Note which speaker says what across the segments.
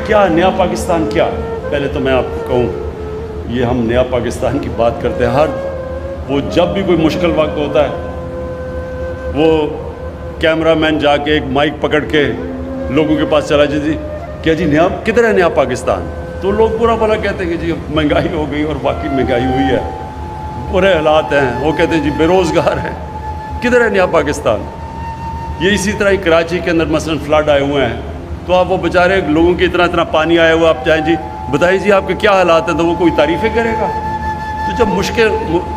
Speaker 1: کیا نیا پاکستان کیا؟ پہلے تو میں آپ کو کہوں یہ ہم نیا پاکستان کی بات کرتے ہیں، وہ جب بھی کوئی مشکل وقت ہوتا ہے وہ کیمرہ مین جا کے ایک مائک پکڑ کے لوگوں کے پاس چلا جی کیا جی نیا کدھر ہے نیا پاکستان؟ تو لوگ برا بھلا کہتے ہیں کہ جی مہنگائی ہو گئی، اور واقعی مہنگائی ہوئی ہے، برے حالات ہیں، وہ کہتے ہیں جی بے روزگار ہیں، کدھر ہے نیا پاکستان؟ یہ اسی طرح ہی کراچی کے اندر مثلا فلڈ آئے ہوئے ہیں، تو آپ وہ بیچارے لوگوں کی اتنا پانی آیا ہوا، آپ جائیں جی بتائیں جی آپ کے کیا حالات ہیں، تو وہ کوئی تعریفیں کرے گا؟ تو جب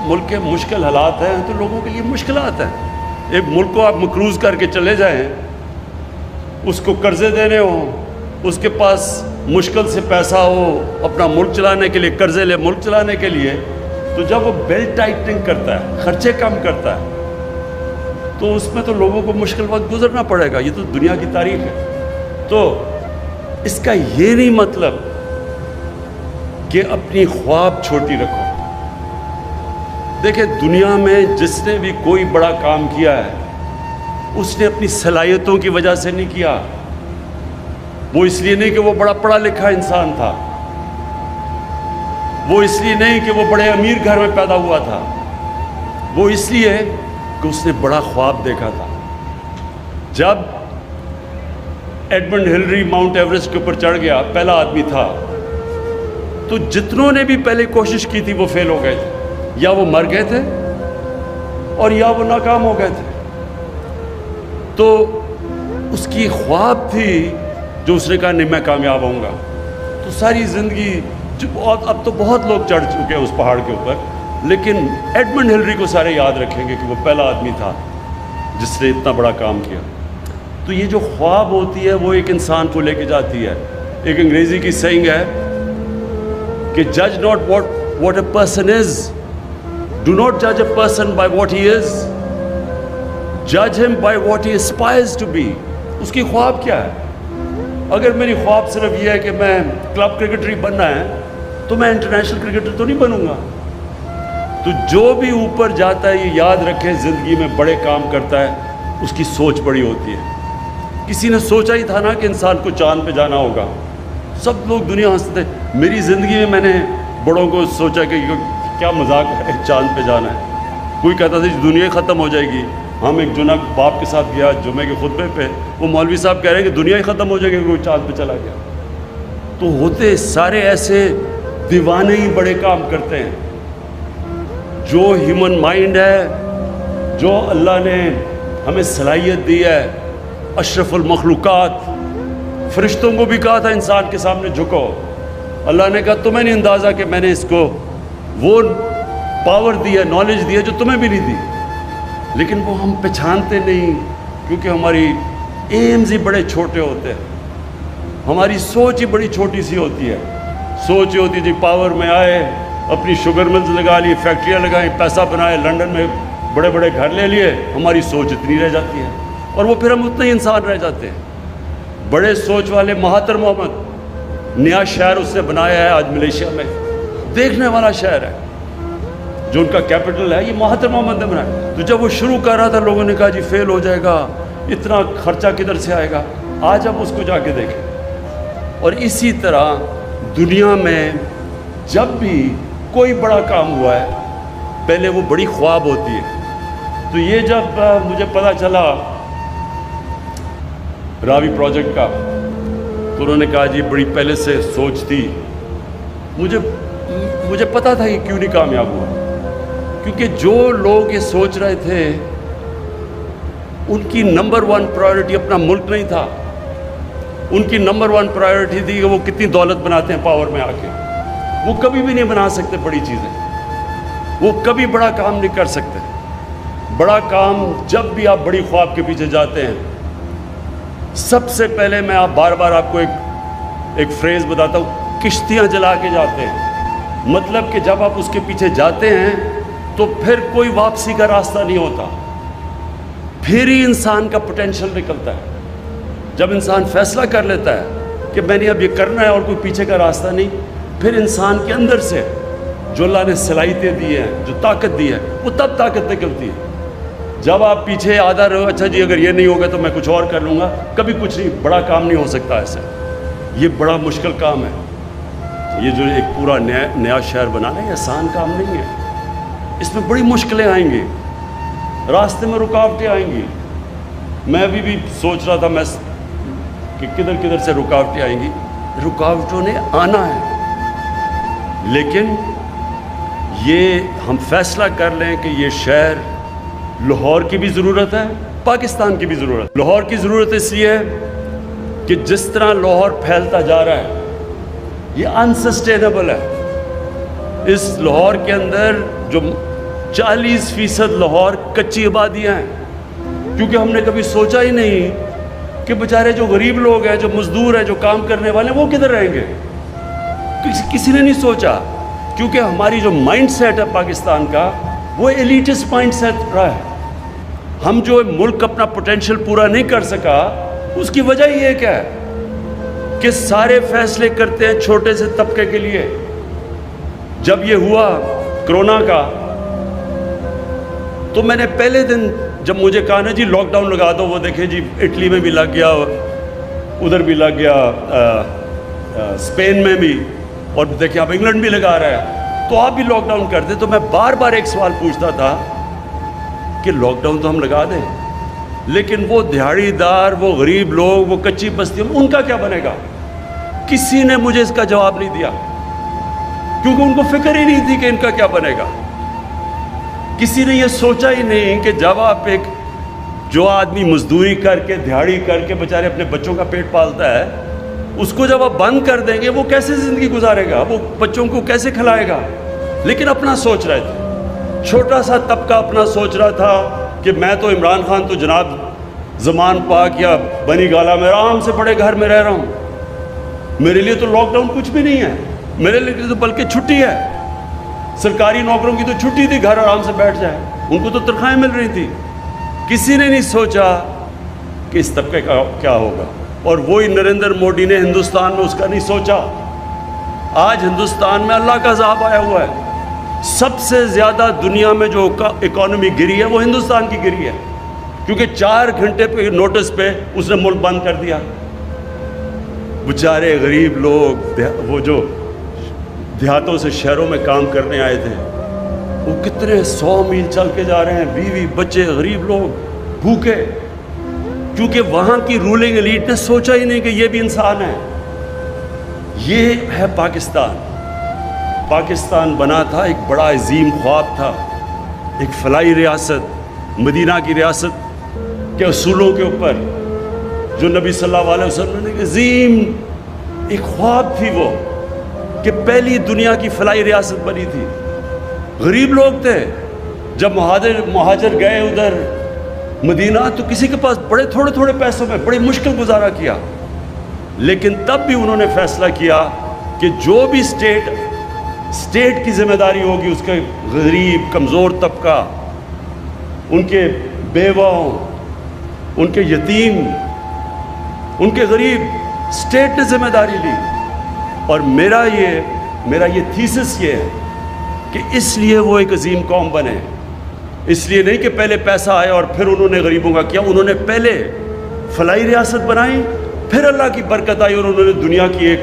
Speaker 1: ملک کے مشکل حالات ہیں تو لوگوں کے لیے مشکلات ہیں۔ ایک ملک کو آپ مقروض کر کے چلے جائیں، اس کو قرضے دینے ہوں، اس کے پاس مشکل سے پیسہ ہو اپنا ملک چلانے کے لیے، قرضے لے ملک چلانے کے لیے، تو جب وہ بیلٹ ٹائٹنگ کرتا ہے، خرچے کم کرتا ہے، تو اس میں تو لوگوں کو مشکل وقت گزرنا پڑے گا۔ یہ تو دنیا کی تاریخ ہے۔ تو اس کا یہ نہیں مطلب کہ اپنی خواب چھوٹی رکھو۔ دیکھیں دنیا میں جس نے بھی کوئی بڑا کام کیا ہے اس نے اپنی صلاحیتوں کی وجہ سے نہیں کیا، وہ اس لیے نہیں کہ وہ بڑا پڑھا لکھا انسان تھا، وہ اس لیے نہیں کہ وہ بڑے امیر گھر میں پیدا ہوا تھا، وہ اس لیے کہ اس نے بڑا خواب دیکھا تھا۔ جب ایڈمنڈ ہلری ماؤنٹ ایوریسٹ کے اوپر چڑھ گیا، پہلا آدمی تھا، تو جتنوں نے بھی پہلے کوشش کی تھی وہ فیل ہو گئے تھے، یا وہ مر گئے تھے اور یا وہ ناکام ہو گئے تھے۔ تو اس کی خواب تھی جو اس نے کہا نہیں میں کامیاب ہوں گا، تو ساری زندگی اب تو بہت لوگ چڑھ چکے ہیں اس پہاڑ کے اوپر، لیکن ایڈمنڈ ہلری کو سارے یاد رکھیں گے کہ وہ پہلا آدمی تھا جس نے اتنا بڑا کام کیا۔ تو یہ جو خواب ہوتی ہے وہ ایک انسان کو لے کے جاتی ہے۔ ایک انگریزی کی سیئنگ ہے کہ جج not what a person is, do not جج a person by what he از، جج ہم by what he aspires to be. اس کی خواب کیا ہے؟ اگر میری خواب صرف یہ ہے کہ میں کلب کرکٹر ہی بننا ہے تو میں انٹرنیشنل کرکٹر تو نہیں بنوں گا۔ تو جو بھی اوپر جاتا ہے یہ یاد رکھیں زندگی میں بڑے کام کرتا ہے اس کی سوچ بڑی ہوتی ہے۔ کسی نے سوچا ہی تھا نا کہ انسان کو چاند پہ جانا ہوگا، سب لوگ دنیا ہنستے تھے۔ میری زندگی میں نے بڑوں کو سوچا کہ کیا مذاق ہے چاند پہ جانا ہے۔ کوئی کہتا تھا دنیا ہی ختم ہو جائے گی۔ ہم ایک جنہ باپ کے ساتھ گیا جمعے کے خطبے پہ، وہ مولوی صاحب کہہ رہے ہیں کہ دنیا ہی ختم ہو جائے گی، کوئی چاند پہ چلا گیا۔ تو ہوتے سارے ایسے دیوانے ہی بڑے کام کرتے ہیں۔ جو ہیومن مائنڈ ہے، جو اللہ نے ہمیں صلاحیت دی ہے، اشرف المخلوقات، فرشتوں کو بھی کہا تھا انسان کے سامنے جھکو، اللہ نے کہا تمہیں نہیں اندازہ کہ میں نے اس کو وہ پاور دی ہے، نالج دی ہے جو تمہیں بھی نہیں دی، لیکن وہ ہم پہچانتے نہیں کیونکہ ہماری ایمز ہی بڑے چھوٹے ہوتے ہیں، ہماری سوچ ہی بڑی چھوٹی سی ہوتی ہے۔ سوچ یہ ہوتی ہے جی پاور میں آئے، اپنی شوگر ملز لگا لی، فیکٹریاں لگائیں، پیسہ بنائے، لنڈن میں بڑے بڑے گھر لے لیے، ہماری سوچ اتنی رہ جاتی ہے اور وہ پھر ہم اتنے ہی انسان رہ جاتے ہیں۔ بڑے سوچ والے مہاتر محمد، نیا شہر اس نے بنایا ہے آج ملیشیا میں، دیکھنے والا شہر ہے، جو ان کا کیپٹل ہے، یہ مہاتر محمد نے بنایا۔ تو جب وہ شروع کر رہا تھا لوگوں نے کہا جی فیل ہو جائے گا، اتنا خرچہ کدھر سے آئے گا؟ آج اب اس کو جا کے دیکھیں۔ اور اسی طرح دنیا میں جب بھی کوئی بڑا کام ہوا ہے پہلے وہ بڑی خواب ہوتی ہے۔ تو یہ جب مجھے پتہ چلا راوی پروجیکٹ کا، تو انہوں نے کہا جی بڑی پہلے سے سوچ تھی، مجھے پتہ تھا یہ کیوں نہیں کامیاب ہوا، کیونکہ جو لوگ یہ سوچ رہے تھے ان کی نمبر 1 پرائیورٹی اپنا ملک نہیں تھا، ان کی نمبر 1 پرائیورٹی تھی کہ وہ کتنی دولت بناتے ہیں پاور میں آ کے۔ وہ کبھی بھی نہیں بنا سکتے بڑی چیزیں، وہ کبھی بڑا کام نہیں کر سکتے۔ بڑا کام جب بھی آپ بڑی خواب کے پیچھے جاتے ہیں، سب سے پہلے میں بار بار آپ کو ایک فریز بتاتا ہوں، کشتیاں جلا کے جاتے ہیں۔ مطلب کہ جب آپ اس کے پیچھے جاتے ہیں تو پھر کوئی واپسی کا راستہ نہیں ہوتا، پھر ہی انسان کا پوٹینشیل نکلتا ہے۔ جب انسان فیصلہ کر لیتا ہے کہ میں نے اب یہ کرنا ہے اور کوئی پیچھے کا راستہ نہیں، پھر انسان کے اندر سے جو اللہ نے صلاحیتیں دی ہیں، جو طاقت دی ہے، وہ تب طاقت نکلتی ہے۔ جب آپ پیچھے آدھا رہو، اچھا جی اگر یہ نہیں ہوگا تو میں کچھ اور کر لوں گا، کبھی کچھ نہیں، بڑا کام نہیں ہو سکتا ایسے۔ یہ بڑا مشکل کام ہے. یہ جو ایک پورا نیا شہر بنانا یہ آسان کام نہیں ہے. اس میں بڑی مشکلیں آئیں گی, راستے میں رکاوٹیں آئیں گی. میں ابھی بھی سوچ رہا تھا کہ کدھر سے رکاوٹیں آئیں گی. رکاوٹوں نے آنا ہے, لیکن یہ ہم فیصلہ کر لیں کہ یہ شہر لاہور کی بھی ضرورت ہے, پاکستان کی بھی ضرورت. لاہور کی ضرورت اس لیے کہ جس طرح لاہور پھیلتا جا رہا ہے یہ انسسٹینیبل ہے. اس لاہور کے اندر جو 40% لاہور کچی آبادیاں ہیں, کیونکہ ہم نے کبھی سوچا ہی نہیں کہ بیچارے جو غریب لوگ ہیں, جو مزدور ہیں, جو کام کرنے والے ہیں, وہ کدھر رہیں گے. کسی نے نہیں سوچا, کیونکہ ہماری جو مائنڈ سیٹ ہے پاکستان کا وہ ایلیٹسٹ مائنڈ سیٹ رہا ہے. ہم جو ملک اپنا پوٹینشیل پورا نہیں کر سکا, اس کی وجہ یہ کیا ہے کہ سارے فیصلے کرتے ہیں چھوٹے سے طبقے کے لیے. جب یہ ہوا کرونا کا, تو میں نے پہلے دن جب مجھے کہا نا جی لاک ڈاؤن لگا دو, وہ دیکھیں جی اٹلی میں بھی لگ گیا, ادھر بھی لگ گیا, اسپین میں بھی, اور دیکھیں اب انگلینڈ بھی لگا رہا ہے, تو آپ بھی لاک ڈاؤن کر دیں. تو میں بار بار ایک سوال پوچھتا تھا کہ لاک ڈاؤن تو ہم لگا دیں, لیکن وہ دیہڑی دار, وہ غریب لوگ, وہ کچی بستیاں, ان کا کیا بنے گا؟ کسی نے مجھے اس کا جواب نہیں دیا, کیونکہ ان کو فکر ہی نہیں تھی کہ ان کا کیا بنے گا. کسی نے یہ سوچا ہی نہیں کہ جب آپ جو آدمی مزدوری کر کے, دیہڑی کر کے بیچارے اپنے بچوں کا پیٹ پالتا ہے, اس کو جب آپ بند کر دیں گے وہ کیسے زندگی گزارے گا, وہ بچوں کو کیسے کھلائے گا. لیکن اپنا سوچ رہے تھے, چھوٹا سا طبقہ اپنا سوچ رہا تھا کہ میں تو عمران خان تو جناب زمان پاک یا بنی گالا میں آرام سے بڑے گھر میں رہ رہا ہوں, میرے لیے تو لاک ڈاؤن کچھ بھی نہیں ہے, میرے لیے تو بلکہ چھٹی ہے. سرکاری نوکروں کی تو چھٹی تھی, گھر آرام سے بیٹھ جائے, ان کو تو تنخواہیں مل رہی تھی. کسی نے نہیں سوچا کہ اس طبقے کا کیا ہوگا. اور وہی نریندر موڈی نے ہندوستان میں اس کا نہیں سوچا. آج ہندوستان میں اللہ کا عذاب آیا ہوا ہے. سب سے زیادہ دنیا میں جو اکانومی گری ہے وہ ہندوستان کی گری ہے, کیونکہ 4 گھنٹے پہ نوٹس پہ اس نے ملک بند کر دیا. بیچارے غریب لوگ, وہ جو دیہاتوں سے شہروں میں کام کرنے آئے تھے, وہ کتنے 100 میل چل کے جا رہے ہیں, بیوی بچے, غریب لوگ بھوکے, کیونکہ وہاں کی رولنگ ایلیٹ نے سوچا ہی نہیں کہ یہ بھی انسان ہے. یہ ہے پاکستان. پاکستان بنا تھا, ایک بڑا عظیم خواب تھا, ایک فلاحی ریاست, مدینہ کی ریاست کے اصولوں کے اوپر, جو نبی صلی اللہ علیہ وسلم نے عظیم ایک خواب تھی وہ, کہ پہلی دنیا کی فلاحی ریاست بنی تھی. غریب لوگ تھے. جب مہاجر گئے ادھر مدینہ, تو کسی کے پاس بڑے تھوڑے پیسوں میں بڑی مشکل گزارا کیا, لیکن تب بھی انہوں نے فیصلہ کیا کہ جو بھی اسٹیٹ کی ذمہ داری ہوگی, اس کے غریب کمزور طبقہ, ان کے بیواؤں, ان کے یتیم, ان کے غریب, اسٹیٹ نے ذمہ داری لی. اور میرا یہ تھیسس یہ ہے کہ اس لیے وہ ایک عظیم قوم بنے. اس لیے نہیں کہ پہلے پیسہ آیا اور پھر انہوں نے غریبوں کا کیا, انہوں نے پہلے فلاحی ریاست بنائی, پھر اللہ کی برکت آئی اور انہوں نے دنیا کی ایک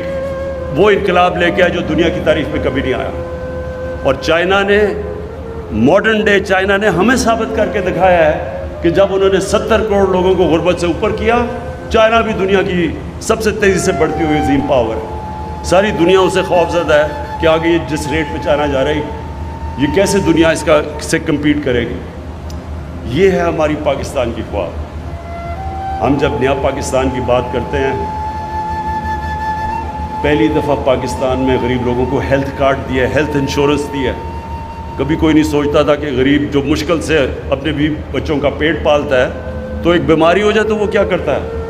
Speaker 1: وہ انقلاب لے کے آیا جو دنیا کی تاریخ میں کبھی نہیں آیا. اور چائنا نے, ماڈرن ڈے چائنا نے ہمیں ثابت کر کے دکھایا ہے کہ جب انہوں نے 70 کروڑ لوگوں کو غربت سے اوپر کیا, چائنا بھی دنیا کی سب سے تیزی سے بڑھتی ہوئی عظیم پاور ہے. ساری دنیا اسے خوف زدہ ہے کہ آگے یہ جس ریٹ پہ چائنا جا رہی, یہ کیسے دنیا اس کا سے کمپیٹ کرے گی. یہ ہے ہماری پاکستان کی خواب. ہم جب نیا پاکستان کی بات کرتے ہیں, پہلی دفعہ پاکستان میں غریب لوگوں کو ہیلتھ کارڈ دیا, ہیلتھ انشورنس دیا. کبھی کوئی نہیں سوچتا تھا کہ غریب جو مشکل سے اپنے بھی بچوں کا پیٹ پالتا ہے, تو ایک بیماری ہو جائے تو وہ کیا کرتا ہے,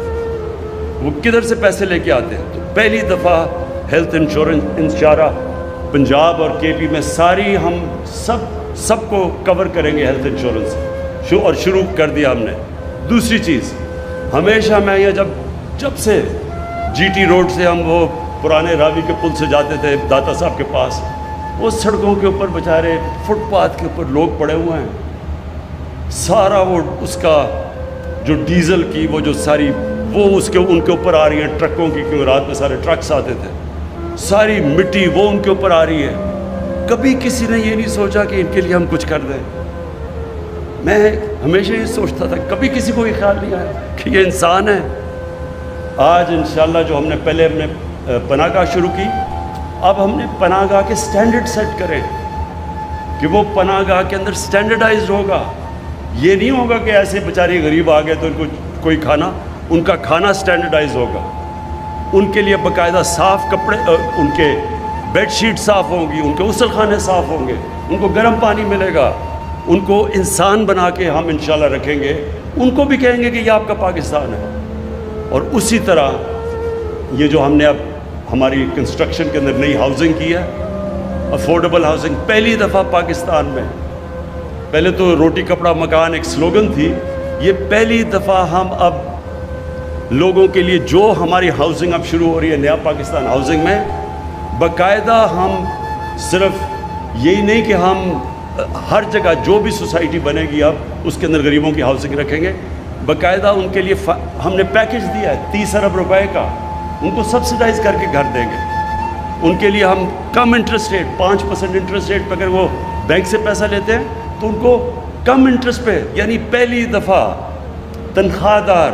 Speaker 1: وہ کدھر سے پیسے لے کے آتے ہیں. تو پہلی دفعہ ہیلتھ انشورنس انشارہ پنجاب اور کے پی میں ساری ہم سب کو کور کریں گے ہیلتھ انشورنس, اور شروع کر دیا ہم نے. دوسری چیز, ہمیشہ میں یہ جب سے جی ٹی روڈ سے ہم وہ پرانے راوی کے پل سے جاتے تھے داتا صاحب کے پاس, وہ سڑکوں کے اوپر بیچارے فٹ پاتھ کے اوپر لوگ پڑے ہوئے ہیں, سارا وہ اس کا جو ڈیزل کی وہ جو ساری وہ ان کے اوپر آ رہی ہیں ٹرکوں کی، کیونکہ رات میں سارے ٹرکس آتے تھے، ساری مٹی وہ ان کے اوپر آ رہی ہے. کبھی کسی نے یہ نہیں سوچا کہ ان کے لیے ہم کچھ کر دیں. میں ہمیشہ یہ سوچتا تھا، کبھی کسی کو یہ خیال نہیں آیا کہ یہ انسان ہے. آج انشاءاللہ جو ہم نے پہلے ہم نے پناہ گاہ شروع کی، اب ہم نے پناہ گاہ کے سٹینڈرڈ سیٹ کریں کہ وہ پناہ گاہ کے اندر سٹینڈرڈائزڈ ہوگا. یہ نہیں ہوگا کہ ایسے بیچارے غریب آ گئے تو ان کو کوئی کھانا، ان کا کھانا سٹینڈرڈائز ہوگا. ان کے لیے باقاعدہ صاف کپڑے، ان کے بیڈ شیٹ صاف ہوں گی، ان کے غسل خانے صاف ہوں گے، ان کو گرم پانی ملے گا، ان کو انسان بنا کے ہم انشاءاللہ رکھیں گے. ان کو بھی کہیں گے کہ یہ آپ کا پاکستان ہے. اور اسی طرح یہ جو ہم نے اب ہماری کنسٹرکشن کے اندر نئی ہاؤسنگ کی ہے، افورڈیبل ہاؤسنگ، پہلی دفعہ پاکستان میں، پہلے تو روٹی کپڑا مکان ایک سلوگن تھی، یہ پہلی دفعہ ہم اب لوگوں کے لیے جو ہماری ہاؤسنگ اب شروع ہو رہی ہے نیا پاکستان ہاؤسنگ میں، باقاعدہ ہم صرف یہی نہیں کہ ہم ہر جگہ جو بھی سوسائٹی بنے گی اب اس کے اندر غریبوں کی ہاؤسنگ رکھیں گے، باقاعدہ ان کے لیے ہم نے پیکج دیا ہے 30 ارب روپے کا، ان کو سبسڈائز کر کے گھر دیں گے. ان کے لیے ہم کم انٹرسٹ ریٹ، 5% انٹرسٹ ریٹ پہ اگر وہ بینک سے پیسہ لیتے ہیں تو ان کو کم انٹرسٹ پہ، یعنی پہلی دفعہ تنخواہ دار،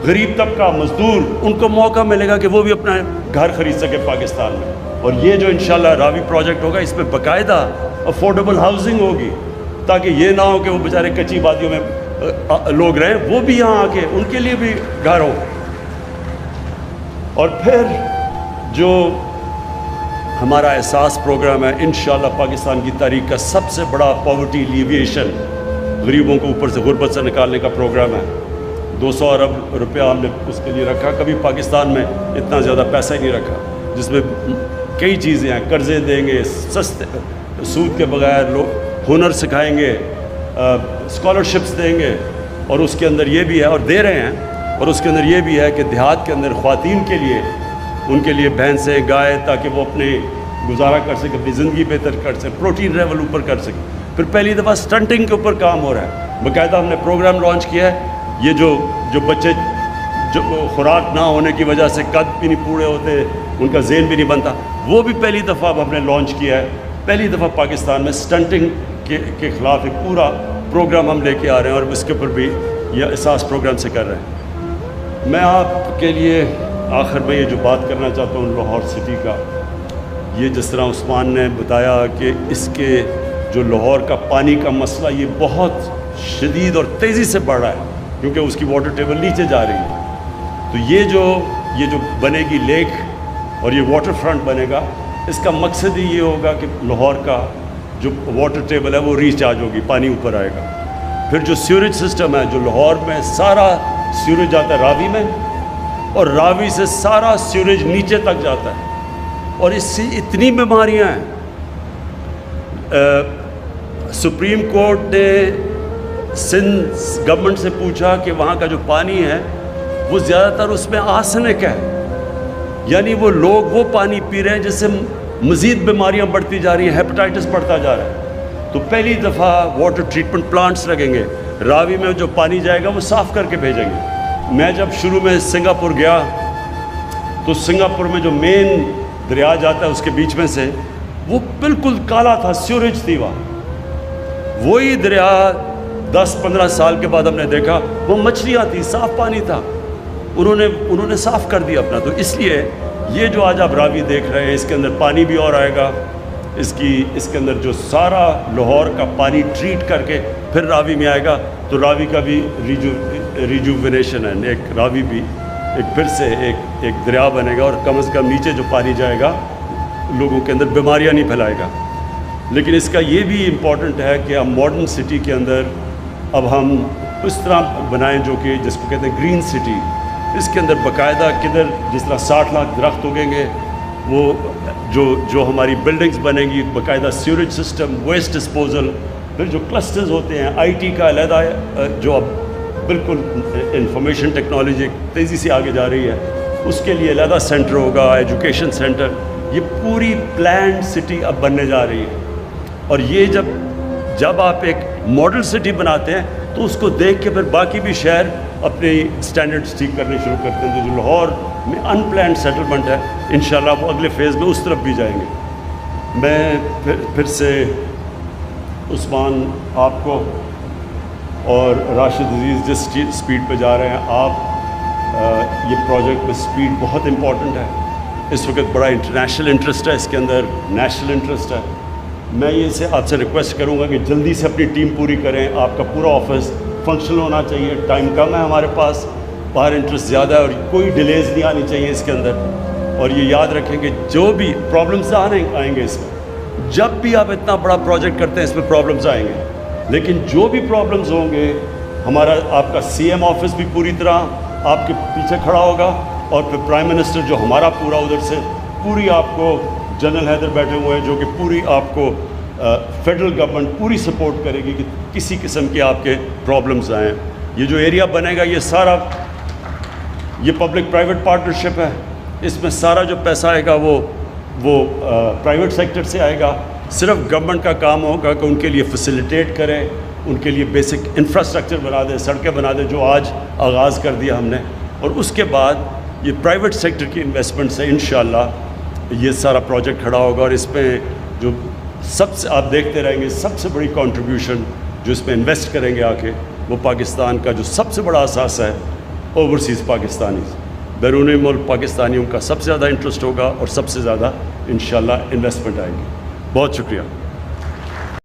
Speaker 1: غریب طبقہ، مزدور، ان کو موقع ملے گا کہ وہ بھی اپنا گھر خرید سکے پاکستان میں. اور یہ جو انشاءاللہ راوی پروجیکٹ ہوگا، اس میں باقاعدہ افورڈیبل ہاؤسنگ ہوگی، تاکہ یہ نہ ہو کہ وہ بیچارے کچی وادیوں میں لوگ رہیں، وہ بھی یہاں آ کے ان کے لیے بھی گھر ہو. اور پھر جو ہمارا احساس پروگرام ہے، انشاءاللہ پاکستان کی تاریخ کا سب سے بڑا پاورٹی ایلیویشن، غریبوں کو اوپر سے غربت سے نکالنے کا پروگرام ہے. 200 ارب روپیہ ہم نے اس کے لیے رکھا. کبھی پاکستان میں اتنا زیادہ پیسہ ہی نہیں رکھا، جس میں کئی چیزیں ہیں. قرضے دیں گے سستے، سود کے بغیر، لوگ ہنر سکھائیں گے، اسکالرشپس دیں گے، اور اس کے اندر یہ بھی ہے، اور دے رہے ہیں، اور اس کے اندر یہ بھی ہے کہ دیہات کے اندر خواتین کے لیے، ان کے لیے بھینسیں، گائے، تاکہ وہ اپنے گزارا کر سکیں، اپنی زندگی بہتر کر سکیں، پروٹین لیول اوپر کر سکیں. پھر پہلی دفعہ سٹنٹنگ کے اوپر کام ہو رہا ہے. باقاعدہ ہم نے پروگرام لانچ کیا ہے. یہ جو بچے جو خوراک نہ ہونے کی وجہ سے قد بھی نہیں پورے ہوتے، ان کا ذہن بھی نہیں بنتا، وہ بھی پہلی دفعہ اب ہم نے لانچ کیا ہے. پہلی دفعہ پاکستان میں سٹنٹنگ کے خلاف ایک پورا پروگرام ہم لے کے آ رہے ہیں، اور اس کے اوپر بھی یہ احساس پروگرام سے کر رہے ہیں. میں آپ کے لیے آخر میں یہ جو بات کرنا چاہتا ہوں لاہور سٹی کا، یہ جس طرح عثمان نے بتایا کہ اس کے جو لاہور کا پانی کا مسئلہ یہ بہت شدید اور تیزی سے بڑھ رہا ہے، کیونکہ اس کی واٹر ٹیبل نیچے جا رہی ہے. تو یہ جو بنے گی لیک اور یہ واٹر فرنٹ بنے گا، اس کا مقصد ہی یہ ہوگا کہ لاہور کا جو واٹر ٹیبل ہے وہ ریچارج ہوگی، پانی اوپر آئے گا. پھر جو سیوریج سسٹم ہے، جو لاہور میں سارا سیوریج جاتا ہے راوی میں، اور راوی سے سارا سیوریج نیچے تک جاتا ہے، اور اس سے اتنی بیماریاں ہیں. سپریم کورٹ نے سندھ گورنمنٹ سے پوچھا کہ وہاں کا جو پانی ہے وہ زیادہ تر اس میں آرسینک ہے، یعنی وہ لوگ وہ پانی پی رہے ہیں جس سے مزید بیماریاں بڑھتی جا رہی ہیں، ہیپاٹائٹس بڑھتا جا رہا ہے. تو پہلی دفعہ واٹر ٹریٹمنٹ پلانٹس لگیں گے راوی میں، جو پانی جائے گا وہ صاف کر کے بھیجیں گے. میں جب شروع میں سنگاپور گیا تو سنگاپور میں جو مین دریا جاتا ہے اس کے بیچ میں سے، وہ بالکل کالا تھا، سیوریج تھی وہاں. وہی دریا 10-15 سال کے بعد ہم نے دیکھا وہ مچھلیاں تھیں، صاف پانی تھا. انہوں نے صاف کر دیا اپنا. تو اس لیے یہ جو آج آپ راوی دیکھ رہے ہیں، اس کے اندر پانی بھی اور آئے گا. اس کے اندر جو سارا لاہور کا پانی ٹریٹ کر کے پھر راوی میں آئے گا. تو راوی کا بھی ریجوونیشن ہے، ایک راوی بھی ایک پھر سے ایک دریا بنے گا، اور کم از کم نیچے جو پانی جائے گا لوگوں کے اندر بیماریاں نہیں پھیلائے گا. لیکن اس کا یہ بھی امپورٹنٹ ہے کہ ہم ماڈرن سٹی کے اندر اب ہم اس طرح بنائیں جو کہ جس کو کہتے ہیں گرین سٹی. اس کے اندر باقاعدہ کدھر جس طرح 60 لاکھ درخت اگیں گے، وہ جو ہماری بلڈنگز بنیں گی، باقاعدہ سیوریج سسٹم، ویسٹ ڈسپوزل، پھر جو کلسٹرز ہوتے ہیں، آئی ٹی کا علیحدہ، جو اب بالکل انفارمیشن ٹیکنالوجی تیزی سے آگے جا رہی ہے، اس کے لیے علیحدہ سینٹر ہوگا، ایجوکیشن سینٹر. یہ پوری پلانڈ سٹی اب بننے جا رہی ہے. اور یہ جب آپ ایک ماڈل سٹی بناتے ہیں تو اس کو دیکھ کے پھر باقی بھی شہر اپنے اسٹینڈرڈس ٹھیک کرنے شروع کرتے ہیں. تو جو لاہور میں ان پلانڈ سیٹلمنٹ ہے انشاءاللہ وہ اگلے فیز میں اس طرف بھی جائیں گے. میں پھر سے عثمان آپ کو اور راشد عزیز جس سپیڈ پہ جا رہے ہیں آپ, یہ پروجیکٹ میں سپیڈ بہت امپورٹنٹ ہے. اس وقت بڑا انٹرنیشنل انٹرسٹ ہے اس کے اندر, نیشنل انٹرسٹ ہے. میں یہ سے آپ سے ریکویسٹ کروں گا کہ جلدی سے اپنی ٹیم پوری کریں. آپ کا پورا آفس فنکشنل ہونا چاہیے. ٹائم کم ہے ہمارے پاس, باہر انٹرسٹ زیادہ ہے اور کوئی ڈیلیز نہیں آنی چاہیے اس کے اندر. اور یہ یاد رکھیں کہ جو بھی پرابلمس آئیں گے اس میں, جب بھی آپ اتنا بڑا پروجیکٹ کرتے ہیں اس میں پرابلمس آئیں گے, لیکن جو بھی پرابلمس ہوں گے ہمارا آپ کا سی ایم آفس بھی پوری طرح آپ کے پیچھے کھڑا ہوگا, اور پھر پرائم منسٹر جو ہمارا پورا ادھر سے پوری آپ کو, جنرل حیدر بیٹھے ہوئے ہیں جو کہ پوری آپ کو فیڈرل گورنمنٹ پوری سپورٹ کرے گی کہ کسی قسم کے آپ کے پرابلمس آئیں. یہ جو ایریا بنے گا یہ سارا یہ پبلک پرائیویٹ پارٹنرشپ ہے. اس میں سارا جو پیسہ آئے گا وہ پرائیویٹ سیکٹر سے آئے گا. صرف گورنمنٹ کا کام ہوگا کہ ان کے لیے فیسیلیٹیٹ کریں, ان کے لیے بیسک انفراسٹرکچر بنا دیں, سڑکیں بنا دیں جو آج آغاز کر دیا ہم نے. اور اس کے بعد یہ پرائیویٹ سیکٹر کی انویسٹمنٹ سے انشاءاللہ یہ سارا پروجیکٹ کھڑا ہوگا. اور اس میں جو سب سے آپ دیکھتے رہیں گے سب سے بڑی کنٹریبیوشن جو اس میں انویسٹ کریں گے آ کے, وہ پاکستان کا جو سب سے بڑا اثاثہ ہے اوورسیز پاکستانی, بیرون ملک پاکستانیوں کا سب سے زیادہ انٹرسٹ ہوگا اور سب سے زیادہ انشاءاللہ انویسٹمنٹ آئے گی. بہت شکریہ.